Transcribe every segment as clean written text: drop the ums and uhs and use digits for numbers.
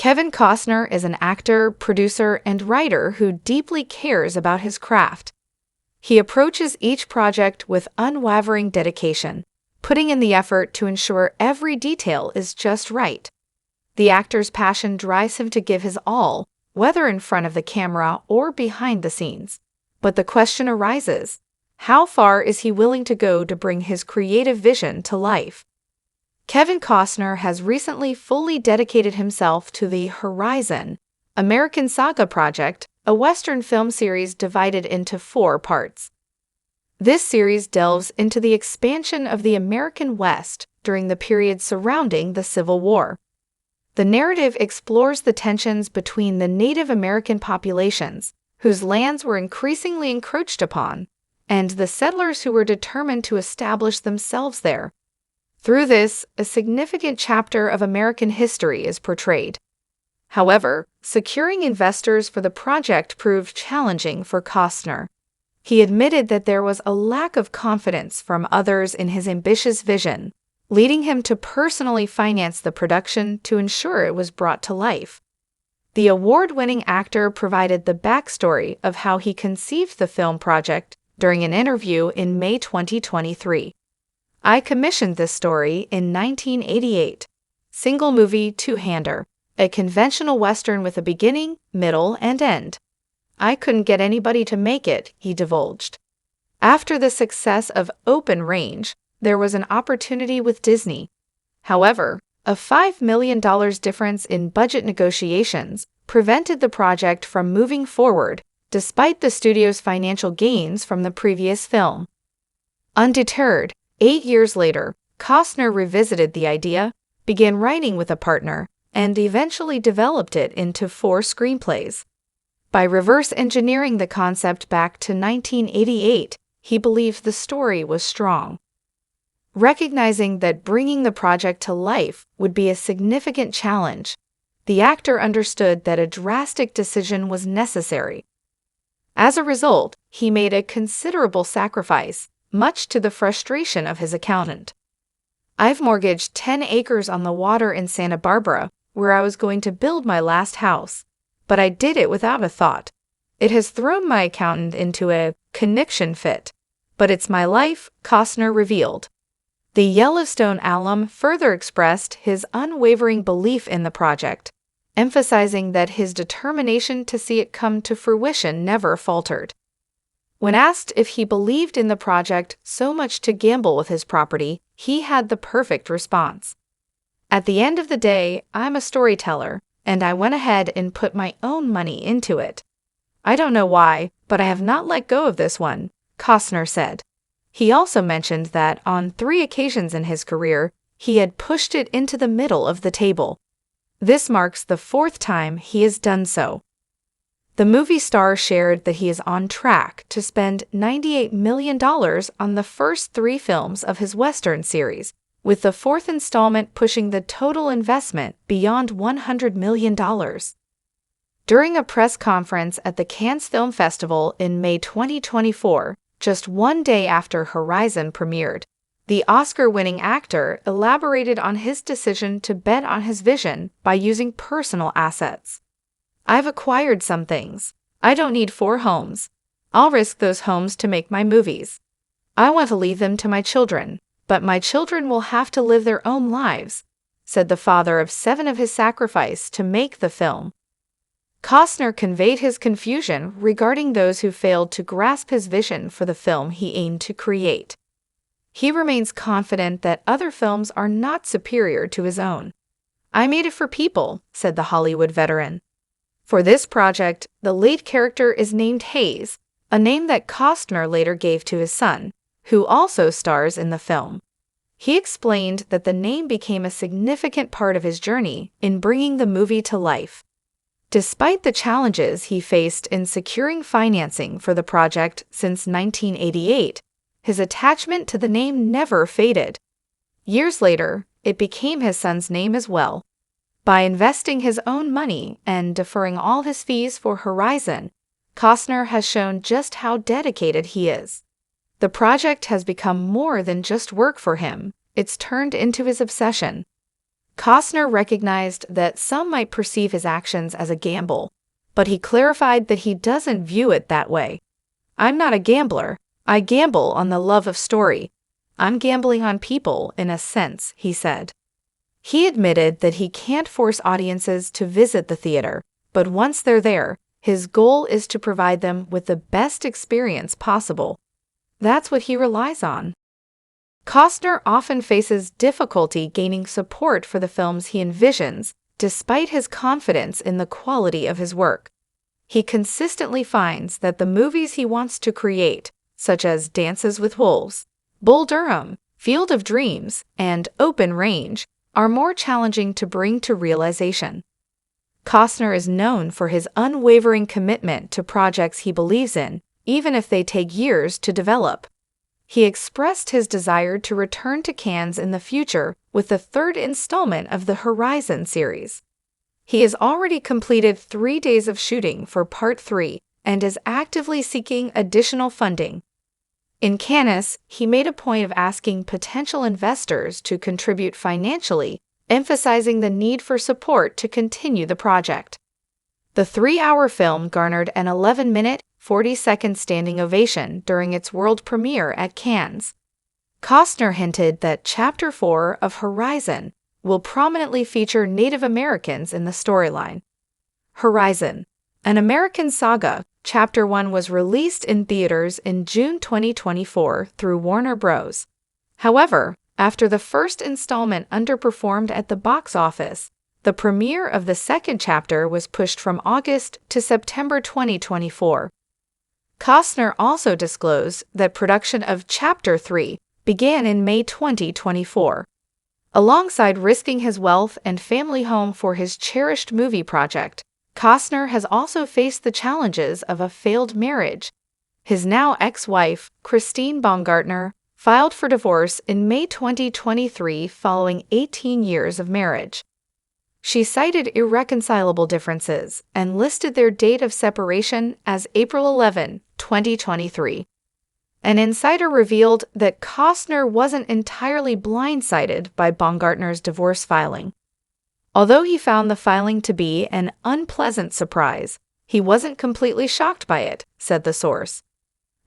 Kevin Costner is an actor, producer, and writer who deeply cares about his craft. He approaches each project with unwavering dedication, putting in the effort to ensure every detail is just right. The actor's passion drives him to give his all, whether in front of the camera or behind the scenes. But the question arises, how far is he willing to go to bring his creative vision to life? Kevin Costner has recently fully dedicated himself to the Horizon, American Saga project, a Western film series divided into 4 parts. This series delves into the expansion of the American West during the period surrounding the Civil War. The narrative explores the tensions between the Native American populations, whose lands were increasingly encroached upon, and the settlers who were determined to establish themselves there. Through this, a significant chapter of American history is portrayed. However, securing investors for the project proved challenging for Costner. He admitted that there was a lack of confidence from others in his ambitious vision, leading him to personally finance the production to ensure it was brought to life. The award-winning actor provided the backstory of how he conceived the film project during an interview in May 2023. "I commissioned this story in 1988. Single movie two-hander, a conventional Western with a beginning, middle, and end. I couldn't get anybody to make it," he divulged. After the success of Open Range, there was an opportunity with Disney. However, a $5 million difference in budget negotiations prevented the project from moving forward, despite the studio's financial gains from the previous film. Undeterred, 8 years later, Costner revisited the idea, began writing with a partner, and eventually developed it into 4 screenplays. By reverse engineering the concept back to 1988, he believed the story was strong. Recognizing that bringing the project to life would be a significant challenge, the actor understood that a drastic decision was necessary. As a result, he made a considerable sacrifice, much to the frustration of his accountant. "I've mortgaged 10 acres on the water in Santa Barbara, where I was going to build my last house, but I did it without a thought. It has thrown my accountant into a conniption fit, but it's my life," Costner revealed. The Yellowstone alum further expressed his unwavering belief in the project, emphasizing that his determination to see it come to fruition never faltered. When asked if he believed in the project so much to gamble with his property, he had the perfect response. "At the end of the day, I'm a storyteller, and I went ahead and put my own money into it. I don't know why, but I have not let go of this one," Costner said. He also mentioned that on 3 occasions in his career, he had pushed it into the middle of the table. This marks the 4th time he has done so. The movie star shared that he is on track to spend $98 million on the first 3 films of his Western series, with the 4th installment pushing the total investment beyond $100 million. During a press conference at the Cannes Film Festival in May 2024, just 1 day after Horizon premiered, the Oscar-winning actor elaborated on his decision to bet on his vision by using personal assets. "I've acquired some things. I don't need 4 homes. I'll risk those homes to make my movies. I want to leave them to my children, but my children will have to live their own lives," said the father of 7 of his sacrifice to make the film. Costner conveyed his confusion regarding those who failed to grasp his vision for the film he aimed to create. He remains confident that other films are not superior to his own. "I made it for people," said the Hollywood veteran. For this project, the lead character is named Hayes, a name that Costner later gave to his son, who also stars in the film. He explained that the name became a significant part of his journey in bringing the movie to life. Despite the challenges he faced in securing financing for the project since 1988, his attachment to the name never faded. Years later, it became his son's name as well. By investing his own money and deferring all his fees for Horizon, Costner has shown just how dedicated he is. The project has become more than just work for him, it's turned into his obsession. Costner recognized that some might perceive his actions as a gamble, but he clarified that he doesn't view it that way. "I'm not a gambler. I gamble on the love of story. I'm gambling on people, in a sense," he said. He admitted that he can't force audiences to visit the theater, but once they're there, his goal is to provide them with the best experience possible. That's what he relies on. Costner often faces difficulty gaining support for the films he envisions, despite his confidence in the quality of his work. He consistently finds that the movies he wants to create, such as Dances with Wolves, Bull Durham, Field of Dreams, and Open Range, are more challenging to bring to realization. Costner is known for his unwavering commitment to projects he believes in, even if they take years to develop. He expressed his desire to return to Cannes in the future with the third installment of the Horizon series. He has already completed 3 days of shooting for Part 3 and is actively seeking additional funding. In Cannes, he made a point of asking potential investors to contribute financially, emphasizing the need for support to continue the project. The 3-hour film garnered an 11-minute, 40-second standing ovation during its world premiere at Cannes. Costner hinted that Chapter 4 of Horizon will prominently feature Native Americans in the storyline. Horizon, an American saga, Chapter 1 was released in theaters in June 2024 through Warner Bros. However, after the first installment underperformed at the box office, the premiere of the second chapter was pushed from August to September 2024. Costner also disclosed that production of Chapter 3 began in May 2024. Alongside risking his wealth and family home for his cherished movie project, Costner has also faced the challenges of a failed marriage. His now ex-wife, Christine Baumgartner, filed for divorce in May 2023 following 18 years of marriage. She cited irreconcilable differences and listed their date of separation as April 11, 2023. An insider revealed that Costner wasn't entirely blindsided by Baumgartner's divorce filing. Although he found the filing to be an unpleasant surprise, he wasn't completely shocked by it, said the source.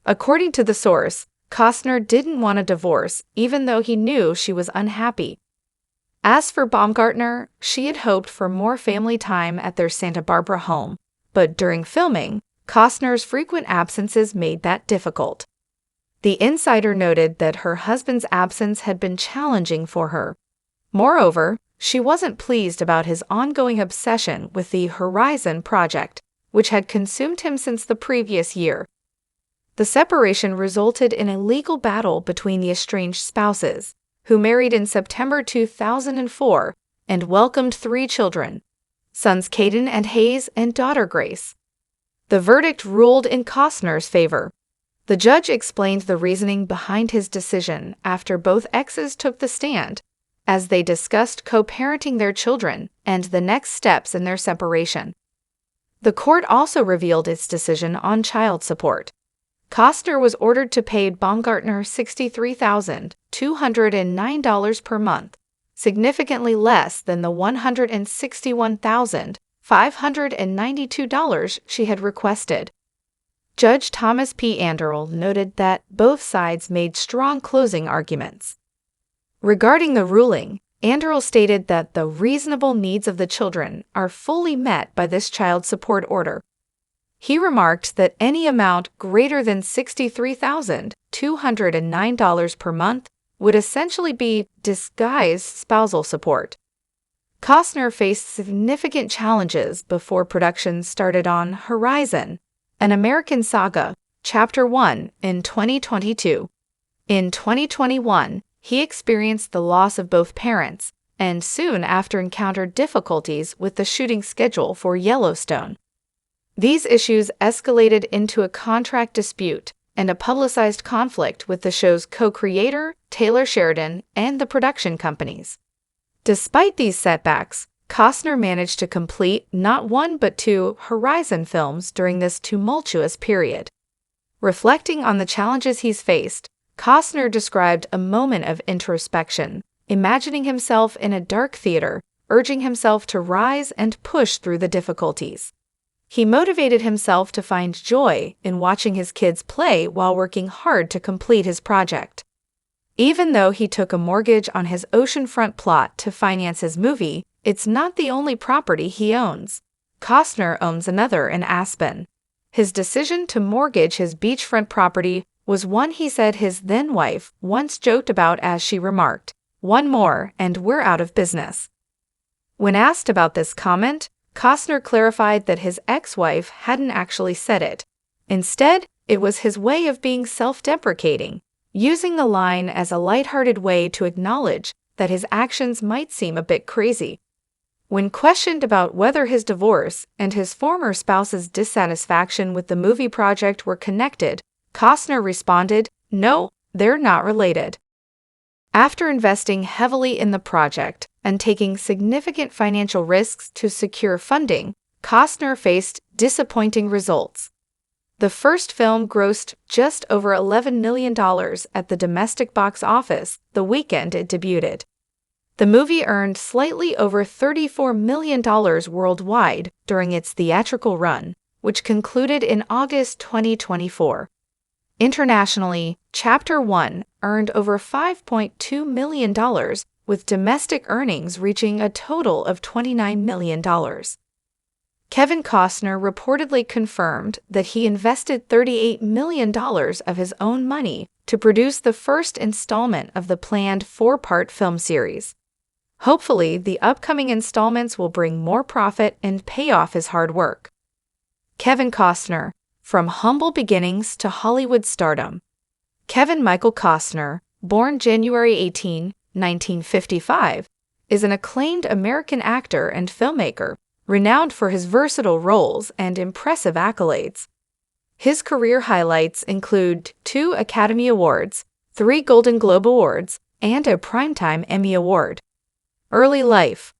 According to the source, Costner didn't want a divorce even though he knew she was unhappy. As for Baumgartner, she had hoped for more family time at their Santa Barbara home, but during filming, Costner's frequent absences made that difficult. The insider noted that her husband's absence had been challenging for her. Moreover, she wasn't pleased about his ongoing obsession with the Horizon project, which had consumed him since the previous year. The separation resulted in a legal battle between the estranged spouses, who married in September 2004 and welcomed 3 children, sons Caden and Hayes and daughter Grace. The verdict ruled in Costner's favor. The judge explained the reasoning behind his decision after both exes took the stand, as they discussed co-parenting their children and the next steps in their separation. The court also revealed its decision on child support. Costner was ordered to pay Baumgartner $63,209 per month, significantly less than the $161,592 she had requested. Judge Thomas P. Anderl noted that both sides made strong closing arguments. Regarding the ruling, Anderl stated that the reasonable needs of the children are fully met by this child support order. He remarked that any amount greater than $63,209 per month would essentially be disguised spousal support. Costner faced significant challenges before production started on Horizon, an American saga, Chapter 1, in 2022. In 2021, he experienced the loss of both parents and soon after encountered difficulties with the shooting schedule for Yellowstone. These issues escalated into a contract dispute and a publicized conflict with the show's co-creator, Taylor Sheridan, and the production companies. Despite these setbacks, Costner managed to complete not 1 but 2 Horizon films during this tumultuous period. Reflecting on the challenges he's faced, Costner described a moment of introspection, imagining himself in a dark theater, urging himself to rise and push through the difficulties. He motivated himself to find joy in watching his kids play while working hard to complete his project. Even though he took a mortgage on his oceanfront plot to finance his movie, it's not the only property he owns. Costner owns another in Aspen. His decision to mortgage his beachfront property was one he said his then-wife once joked about as she remarked, "One more and we're out of business." When asked about this comment, Costner clarified that his ex-wife hadn't actually said it. Instead, it was his way of being self-deprecating, using the line as a lighthearted way to acknowledge that his actions might seem a bit crazy. When questioned about whether his divorce and his former spouse's dissatisfaction with the movie project were connected, Costner responded, "No, they're not related." After investing heavily in the project and taking significant financial risks to secure funding, Costner faced disappointing results. The first film grossed just over $11 million at the domestic box office the weekend it debuted. The movie earned slightly over $34 million worldwide during its theatrical run, which concluded in August 2024. Internationally, Chapter 1 earned over $5.2 million, with domestic earnings reaching a total of $29 million. Kevin Costner reportedly confirmed that he invested $38 million of his own money to produce the first installment of the planned 4-part film series. Hopefully, the upcoming installments will bring more profit and pay off his hard work. Kevin Costner, from humble beginnings to Hollywood stardom. Kevin Michael Costner, born January 18, 1955, is an acclaimed American actor and filmmaker, renowned for his versatile roles and impressive accolades. His career highlights include 2 Academy Awards, 3 Golden Globe Awards, and a Primetime Emmy Award. Early life.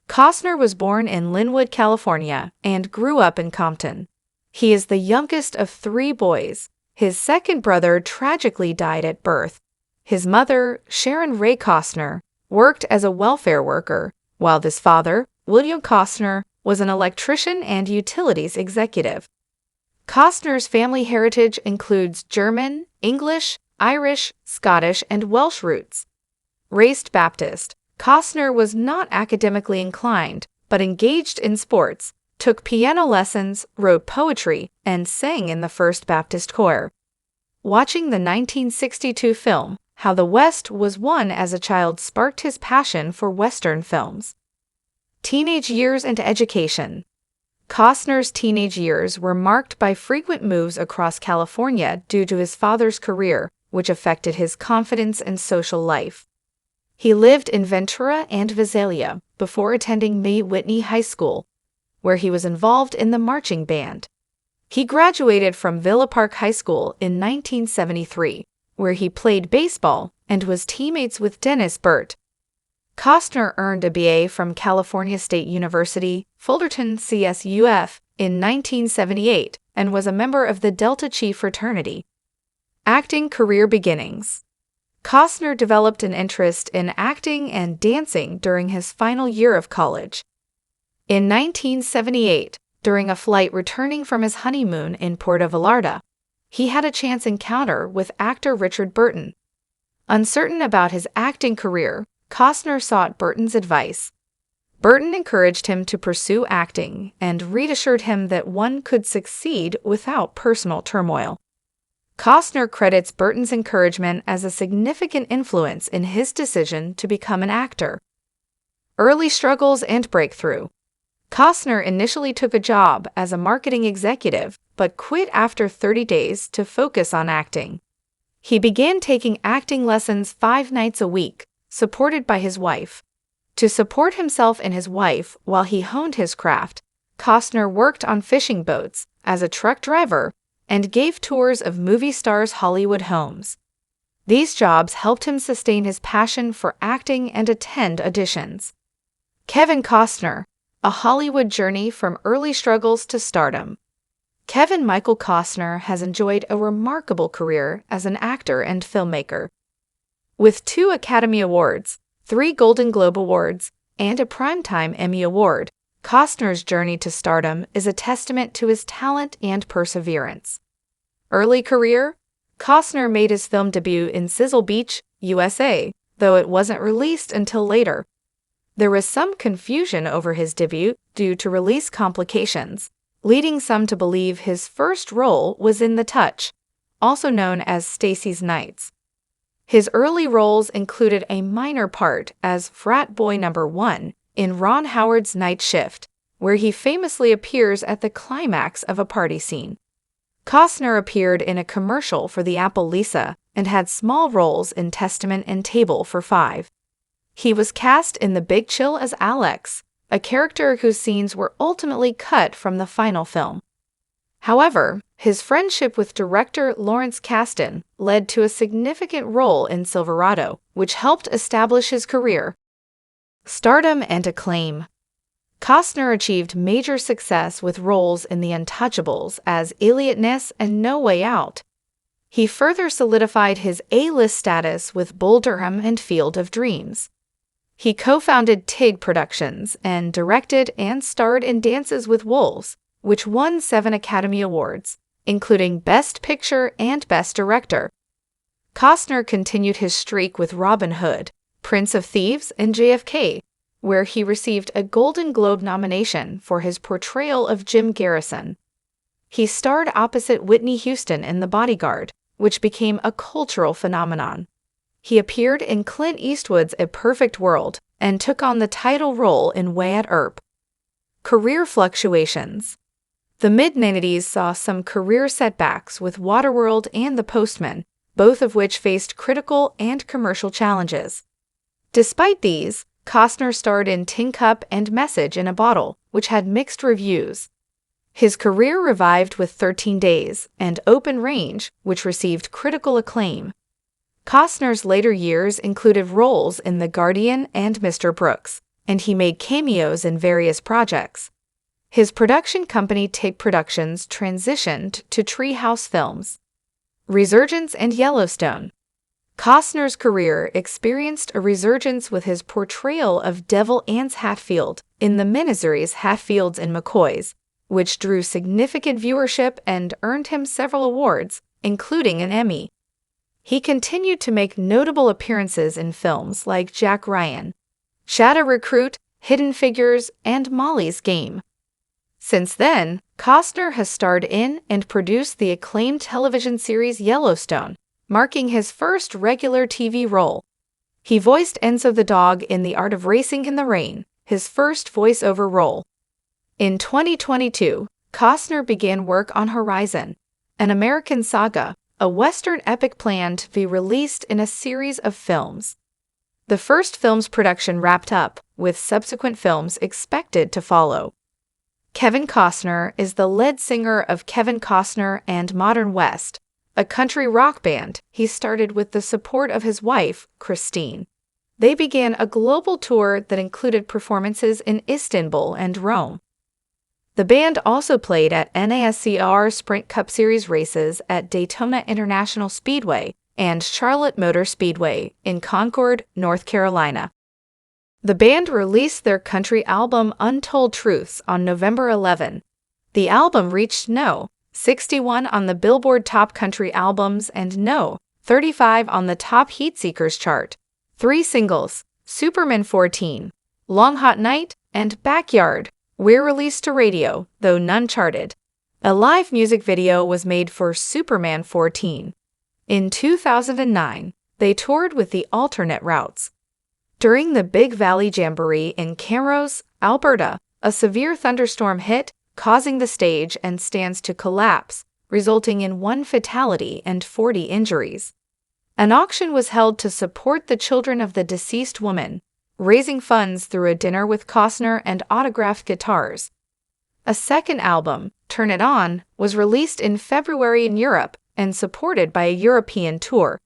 Costner was born in Linwood, California, and grew up in Compton. He is the youngest of 3 boys. His second brother tragically died at birth. His mother, Sharon Ray Costner, worked as a welfare worker, while his father, William Costner, was an electrician and utilities executive. Costner's family heritage includes German, English, Irish, Scottish, and Welsh roots. Raised Baptist, Costner was not academically inclined, but engaged in sports, took piano lessons, wrote poetry, and sang in the First Baptist Choir. Watching the 1962 film How the West Was Won as a child sparked his passion for Western films. Teenage years and education. Costner's teenage years were marked by frequent moves across California due to his father's career, which affected his confidence and social life. He lived in Ventura and Visalia before attending May Whitney High School, where he was involved in the marching band. He graduated from Villa Park High School in 1973, where he played baseball and was teammates with Dennis Burt. Costner earned a BA from California State University, Fullerton, CSUF, in 1978 and was a member of the Delta Chi fraternity. Acting career beginnings. Costner developed an interest in acting and dancing during his final year of college. In 1978, during a flight returning from his honeymoon in Puerto Vallarta, he had a chance encounter with actor Richard Burton. Uncertain about his acting career, Costner sought Burton's advice. Burton encouraged him to pursue acting and reassured him that one could succeed without personal turmoil. Costner credits Burton's encouragement as a significant influence in his decision to become an actor. Early struggles and breakthrough. Costner initially took a job as a marketing executive, but quit after 30 days to focus on acting. He began taking acting lessons 5 nights a week, supported by his wife. To support himself and his wife while he honed his craft, Costner worked on fishing boats, as a truck driver, and gave tours of movie stars' Hollywood homes. These jobs helped him sustain his passion for acting and attend auditions. Kevin Costner, a Hollywood journey from early struggles to stardom. Kevin Michael Costner has enjoyed a remarkable career as an actor and filmmaker. With 2 Academy Awards, 3 Golden Globe Awards, and a Primetime Emmy Award. Costner's journey to stardom is a testament to his talent and perseverance. Early career: Costner made his film debut in Sizzle Beach, USA, though it wasn't released until later. There was some confusion over his debut due to release complications, leading some to believe his first role was in The Touch, also known as Stacy's Nights. His early roles included a minor part as frat boy number 1 in Ron Howard's Night Shift, where he famously appears at the climax of a party scene. Costner appeared in a commercial for the Apple Lisa and had small roles in Testament and Table for Five. He was cast in The Big Chill as Alex, a character whose scenes were ultimately cut from the final film. However, his friendship with director Lawrence Kasdan led to a significant role in Silverado, which helped establish his career. Stardom and acclaim. Costner achieved major success with roles in The Untouchables as Elliot Ness and No Way Out. He further solidified his A-list status with Bull Durham and Field of Dreams. He co-founded TIG Productions and directed and starred in Dances with Wolves, which won 7 Academy Awards, including Best Picture and Best Director. Costner continued his streak with Robin Hood, Prince of Thieves, and JFK, where he received a Golden Globe nomination for his portrayal of Jim Garrison. He starred opposite Whitney Houston in The Bodyguard, which became a cultural phenomenon. He appeared in Clint Eastwood's A Perfect World and took on the title role in Wyatt Earp. Career fluctuations. The mid-90s saw some career setbacks with Waterworld and The Postman, both of which faced critical and commercial challenges. Despite these, Costner starred in Tin Cup and Message in a Bottle, which had mixed reviews. His career revived with 13 Days and Open Range, which received critical acclaim. Costner's later years included roles in The Guardian and Mr. Brooks, and he made cameos in various projects. His production company TIG Productions transitioned to Treehouse Films. Resurgence and Yellowstone. Costner's career experienced a resurgence with his portrayal of Devil Anse Hatfield in the miniseries Hatfields and McCoys, which drew significant viewership and earned him several awards, including an Emmy. He continued to make notable appearances in films like Jack Ryan, Shadow Recruit, Hidden Figures, and Molly's Game. Since then, Costner has starred in and produced the acclaimed television series Yellowstone, marking his first regular TV role. He voiced Enzo the dog in The Art of Racing in the Rain, his first voiceover role. In 2022, Costner began work on Horizon, an American saga, a Western epic planned to be released in a series of films. The first film's production wrapped up, with subsequent films expected to follow. Kevin Costner is the lead singer of Kevin Costner and Modern West, a country rock band he started with the support of his wife, Christine. They began a global tour that included performances in Istanbul and Rome. The band also played at NASCAR Sprint Cup Series races at Daytona International Speedway and Charlotte Motor Speedway in Concord, North Carolina. The band released their country album Untold Truths on November 11. The album reached No. 61 on the Billboard Top Country Albums and No. 35 on the Top Heatseekers chart. 3 singles, Superman 14, Long Hot Night, and Backyard, were released to radio, though none charted. A live music video was made for Superman 14. In 2009, they toured with the alternate routes. During the Big Valley Jamboree in Camrose, Alberta, a severe thunderstorm hit, causing the stage and stands to collapse, resulting in 1 fatality and 40 injuries. An auction was held to support the children of the deceased woman, raising funds through a dinner with Costner and autographed guitars. A second album, Turn It On, was released in February in Europe and supported by a European tour.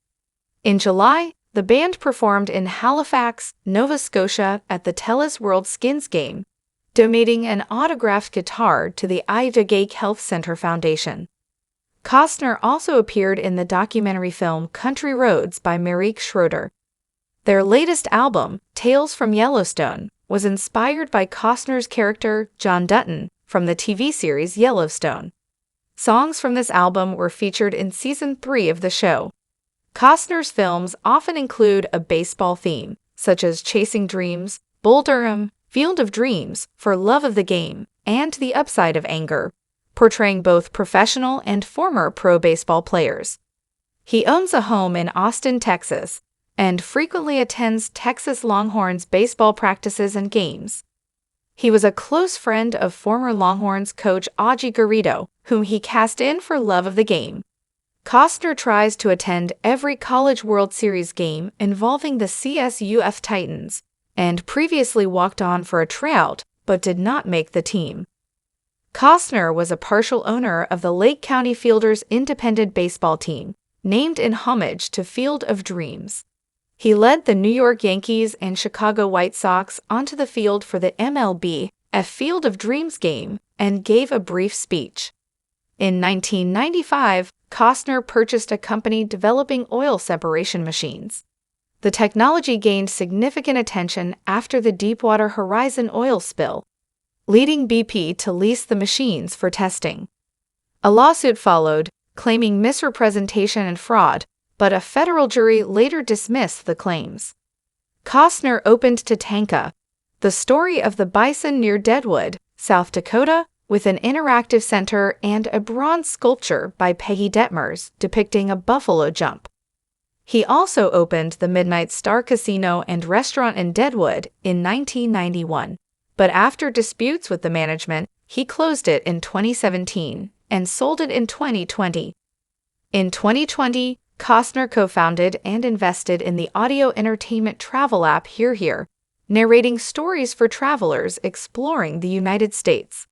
In July, the band performed in Halifax, Nova Scotia at the TELUS World Skins Game, donating an autographed guitar to the Ida Gake Health Center Foundation. Costner also appeared in the documentary film Country Roads by Marieke Schroeder. Their latest album, Tales from Yellowstone, was inspired by Costner's character, John Dutton, from the TV series Yellowstone. Songs from this album were featured in Season 3 of the show. Costner's films often include a baseball theme, such as Chasing Dreams, Bull Durham, Field of Dreams, For Love of the Game, and The Upside of Anger, portraying both professional and former pro baseball players. He owns a home in Austin, Texas, and frequently attends Texas Longhorns baseball practices and games. He was a close friend of former Longhorns coach Augie Garrido, whom he cast in for Love of the Game. Costner tries to attend every College World Series game involving the CSUF Titans, and previously walked on for a tryout, but did not make the team. Costner was a partial owner of the Lake County Fielders independent baseball team, named in homage to Field of Dreams. He led the New York Yankees and Chicago White Sox onto the field for the MLB at Field of Dreams game and gave a brief speech. In 1995, Costner purchased a company developing oil separation machines. The technology gained significant attention after the Deepwater Horizon oil spill, leading BP to lease the machines for testing. A lawsuit followed, claiming misrepresentation and fraud, but a federal jury later dismissed the claims. Costner opened Tatanka, the story of the bison near Deadwood, South Dakota, with an interactive center and a bronze sculpture by Peggy Detmers depicting a buffalo jump. He also opened the Midnight Star Casino and Restaurant in Deadwood in 1991, but after disputes with the management, he closed it in 2017 and sold it in 2020. In 2020, Costner co-founded and invested in the audio entertainment travel app Here, narrating stories for travelers exploring the United States.